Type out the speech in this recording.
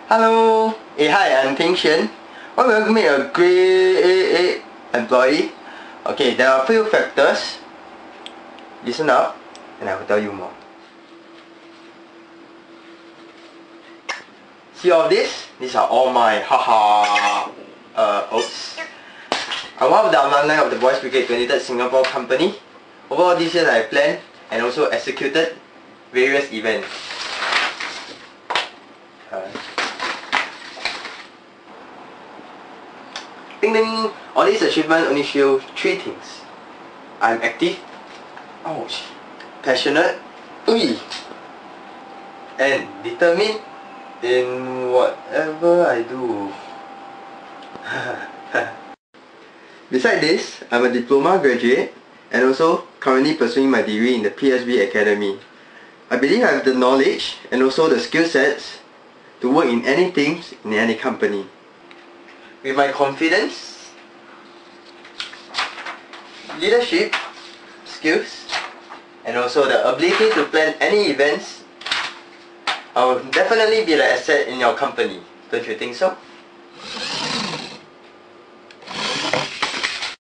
Hello. Hey, hi, I'm Ting Xuan. What will make a great employee? Okay, there are a few factors. Listen up, and I will tell you more. See all this? These are all my oats. I'm one of the alumni of the Boys Brigade 23rd Singapore Company. Over all these years I have planned and also executed various events. Ding ding! All these achievements only show three things. I'm active, passionate, and determined in whatever I do. Besides this, I'm a diploma graduate and also currently pursuing my degree in the PSB Academy. I believe I have the knowledge and also the skill sets to work in anything in any company. With my confidence, leadership, skills, and also the ability to plan any events, I will definitely be an asset in your company. Don't you think so?